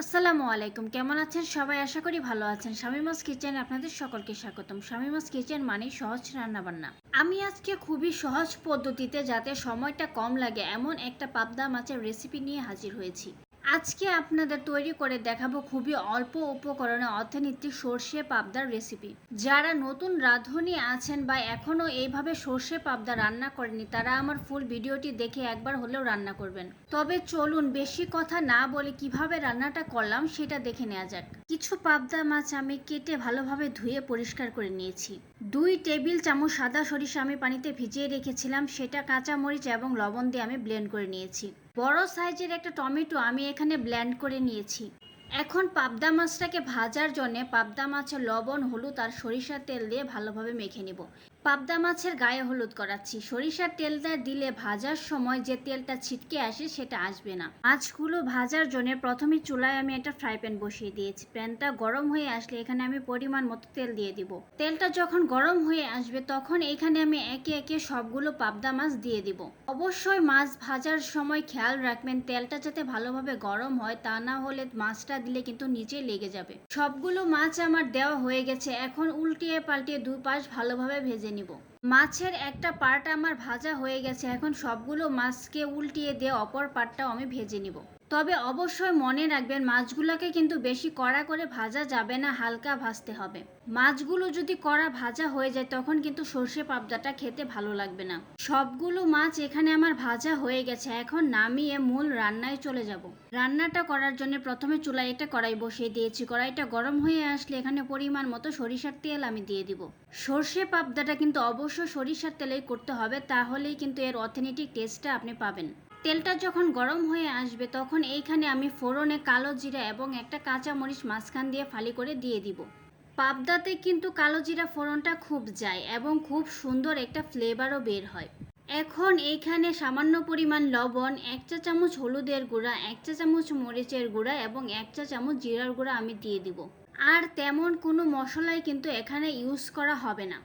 আসসালামু আলাইকুম, কেমন আছেন সবাই? আশা করি ভালো আছেন। শামিমাস কিচেনে আপনাদের সকলকে স্বাগতম। শামিমাস কিচেন মানে সহজ রান্নাবান্না। আমি আজকে খুবই সহজ পদ্ধতিতে যাতে সময়টা কম লাগে এমন একটা পাবদা মাছের রেসিপি নিয়ে হাজির হয়েছি। আজকে আপনাদের তৈরি করে দেখাবো খুবই অল্প উপকরণে অর্থনীতি সর্ষে পাবদার রেসিপি। যারা নতুন রাঁধুনি আছেন বা এখনও এইভাবে সর্ষে পাবদা রান্না করেনি তারা আমার ফুল ভিডিওটি দেখে একবার হলেও রান্না করবেন। তবে চলুন বেশি কথা না বলে কিভাবে রান্নাটা করলাম সেটা দেখে নেওয়া যাক। কিছু পাবদা মাছ আমি কেটে ভালোভাবে ধুয়ে পরিষ্কার করে নিয়েছি। 2 টেবিল চামচ সাদা সরিষা আমি পানিতে ভিজিয়ে রেখেছিলাম, সেটা কাঁচা মরিচ এবং লবণ দিয়ে আমি ব্লেন্ড করে নিয়েছি। বড় সাইজের একটা টমেটো আমি এখানে ব্লেন্ড করে নিয়েছি। এখন পাবদা মাছটাকে ভাজার জন্য পাবদা মাছের লবণ, হলুদ আর সরিষার তেল দিয়ে ভালোভাবে মেখে নিব। পাবদা মাছের গায়ে হলুদ করাচ্ছি। সরিষার তেলটা দিলে ভাজার সময় যে তেলটা ছিটকে আসে সেটা আসবে না। মাছগুলো ভাজার জন্য প্রথমে চুলায় আমি একটা ফ্রাই প্যান বসিয়ে দিয়েছি। প্যানটা গরম হয়ে আসলে এখানে আমি পরিমাণ মতো তেল দিয়ে দিব। তেলটা যখন গরম হয়ে আসবে তখন এখানে আমি একে একে সবগুলো পাবদা মাছ দিয়ে দিব। অবশ্যই মাছ ভাজার সময় খেয়াল রাখবেন তেলটা যাতে ভালোভাবে গরম হয়, তা না হলে মাছটা দিলে কিন্তু নিচে লেগে যাবে। সবগুলো মাছ আমার দেওয়া হয়ে গেছে। এখন উল্টিয়ে পাল্টিয়ে দুপাশ ভালোভাবে ভেজে নিব। মাছের একটা পার্ট আমার ভাজা হয়ে গেছে। এখন সবগুলো মাছকে উল্টিয়ে দিয়ে অপর পার্টটাও আমি ভেজে নিব। তবে অবশ্যই মনে রাখবেন মাছগুলোকে কিন্তু বেশি কড়া করে ভাজা যাবে না, হালকা ভাজতে হবে। মাছগুলো যদি কড়া ভাজা হয়ে যায় তখন কিন্তু সর্ষে পাবদাটা খেতে ভালো লাগবে না। সবগুলো মাছ এখানে আমার ভাজা হয়ে গেছে। এখন নামিয়ে মূল রান্নায় চলে যাব। রান্নাটা করার জন্য প্রথমে চুলায় একটা কড়াই বসিয়ে দিয়েছি। কড়াইটা গরম হয়ে আসলে এখানে পরিমাণ মতো সরিষার তেল আমি দিয়ে দিব। সর্ষে পাবদাটা কিন্তু অবশ্যই সরিষার তেলেই করতে হবে, তাহলেই কিন্তু এর অথেন্টিক টেস্টটা আপনি পাবেন। তেলটা যখন গরম হয়ে আসবে তখন এইখানে আমি ফোড়নে কালো জিরা এবং একটা কাঁচা মরিচ মাঝখান দিয়ে ফালি করে দিয়ে দিব। পাবদাতে কিন্তু কালো জিরা ফোড়নটা খুব যায় এবং খুব সুন্দর একটা ফ্লেভারও বের হয়। এখন এইখানে সামান্য পরিমাণ লবণ, 1 চা চামচ হলুদের গুঁড়া, 1 চা চামচ মরিচের গুঁড়া এবং 1 চা চামচ জিরার গুঁড়া আমি দিয়ে দিব। আর তেমন কোনো মশলাই কিন্তু এখানে ইউজ করা হবে না।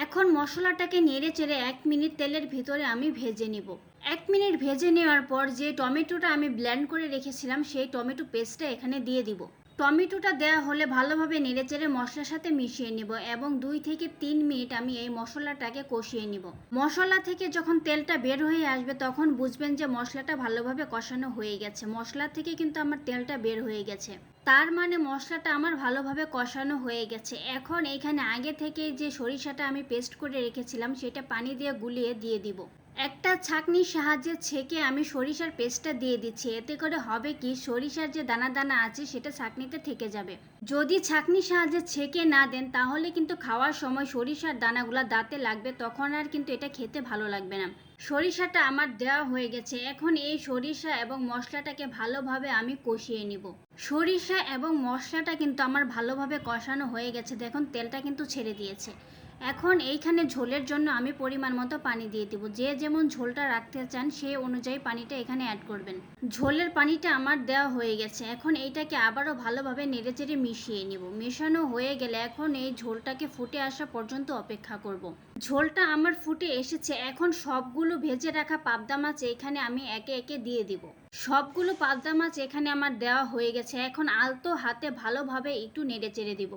এখন মশলাটাকে নেড়ে চেড়ে 1 মিনিট তেলের ভিতরে আমি ভেজে নিব। 1 মিনিট ভেজে নেওয়ার পর যে টমেটোটা আমি ব্লেন্ড করে রেখেছিলাম সেই টমেটো পেস্টটা এখানে দিয়ে দিব। টমেটোটা দেওয়া হলে ভালোভাবে নেড়েচেড়ে মশলার সাথে মিশিয়ে নিব এবং 2 থেকে 3 মিনিট আমি এই মশলাটাকে কষিয়ে নিব। মশলা থেকে যখন তেলটা বের হয়ে আসবে তখন বুঝবেন যে মশলাটা ভালোভাবে কষানো হয়ে গেছে। মশলা থেকে কিন্তু আমার তেলটা বের হয়ে গেছে, তার মানে মশলাটা আমার ভালোভাবে কষানো হয়ে গেছে। এখন এখানে আগে থেকে যে সরিষাটা আমি পেস্ট করে রেখেছিলাম সেটা পানি দিয়ে গুলিয়ে দিয়ে দিব। একটা ছাঁকনির সাহায্যে ছেঁকে আমি সরিষার পেস্টটা দিয়ে দিচ্ছি। এতে করে হবে কি সরিষার যে দানা দানা আছে সেটা ছাঁকনিতে থেকে যাবে। যদি ছাঁকনির সাহায্যে ছেঁকে না দেন তাহলে কিন্তু খাওয়ার সময় সরিষার দানাগুলো দাঁতে লাগবে, তখন আর কিন্তু এটা খেতে ভালো লাগবে না। সরিষাটা আমার দেওয়া হয়ে গেছে। এখন এই সরিষা এবং মশলাটাকে ভালোভাবে আমি কষিয়ে নিব। সরিষা এবং মশলাটা কিন্তু আমার ভালোভাবে কষানো হয়ে গেছে। দেখুন তেলটা কিন্তু ছেড়ে দিয়েছে। এখন এইখানে ঝোলের জন্য আমি পরিমাণ মতো পানি দিয়ে দিব। যে যেমন ঝোলটা রাখতে চান সেই অনুযায়ী পানিটা এখানে অ্যাড করবেন। ঝোলের পানিটা আমার দেওয়া হয়ে গেছে। এখন এইটাকে আবারও ভালোভাবে নেড়েচেড়ে মিশিয়ে নিব। মেশানো হয়ে গেলে এখন এই ঝোলটাকে ফুটে আসা পর্যন্ত অপেক্ষা করব। ঝোলটা আমার ফুটে এসেছে। এখন সবগুলো ভেজে রাখা পাবদা মাছ এখানে আমি একে একে দিয়ে দিব। সবগুলো পাবদা মাছ এখানে আমার দেওয়া হয়ে গেছে। এখন আলতো হাতে ভালোভাবে একটু নেড়েচেড়ে দিব।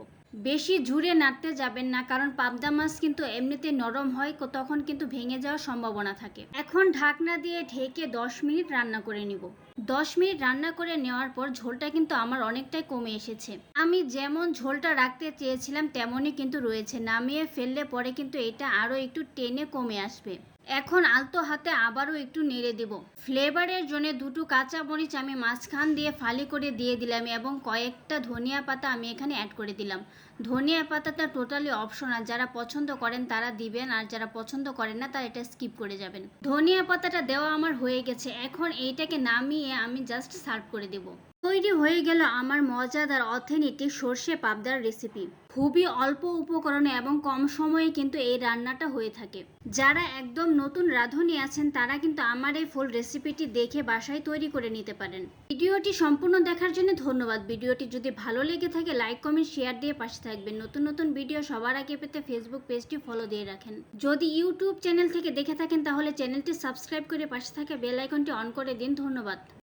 বেশি জুড়ে নাড়তে যাবেন না, কারণ পাবদা মাছ কিন্তু এমনিতে নরম হয়, তখন কিন্তু ভেঙে যাওয়ার সম্ভাবনা থাকে। এখন ঢাকনা দিয়ে ঢেকে 10 মিনিট রান্না করে নিব। 10 মিনিট রান্না করে নেওয়ার পর ঝোলটা কিন্তু আমার অনেকটাই কমে এসেছে। আমি যেমন ঝোলটা রাখতে চেয়েছিলাম তেমনই কিন্তু রয়েছে। নামিয়ে ফেললে পরে কিন্তু এটা আরও একটু টেনে কমে আসবে। এখন আলতো হাতে আবারও একটু নেড়ে দেব। ফ্লেভারের জন্য 2টো কাঁচা মরিচ আমি মাঝখান দিয়ে ফালি করে দিয়ে দিলাম এবং কয়েকটা ধনিয়া পাতা আমি এখানে অ্যাড করে দিলাম। ধনিয়া পাতাটা টোটালি অপশনাল, যারা পছন্দ করেন তারা দিবেন, আর যারা পছন্দ করেন না তারা এটা স্কিপ করে যাবেন। ধনিয়া পাতাটা দেওয়া আমার হয়ে গেছে। এখন এইটাকে নামিয়ে আমি জাস্ট সার্ভ করে দেব। তৈরি হয়ে গেল আমার মজাদার অথেন্টিক সর্ষে পাবদার রেসিপি। খুবই অল্প উপকরণে এবং কম সময়ে কিন্তু এই রান্নাটা হয়ে থাকে। যারা একদম নতুন রাঁধুনি আছেন তারা কিন্তু আমার এই ফুল রেসিপিটি দেখে বাসায় তৈরি করে নিতে পারেন। ভিডিওটি সম্পূর্ণ দেখার জন্য ধন্যবাদ। ভিডিওটি যদি ভালো লেগে থাকে লাইক কমেন্ট শেয়ার দিয়ে পাশে থাকবেন। নতুন নতুন ভিডিও সবার আগে পেতে ফেসবুক পেজটি ফলো দিয়ে রাখেন। যদি ইউটিউব চ্যানেল থেকে দেখে থাকেন তাহলে চ্যানেলটি সাবস্ক্রাইব করে পাশে থাকা বেল আইকনটি অন করে দিন। ধন্যবাদ।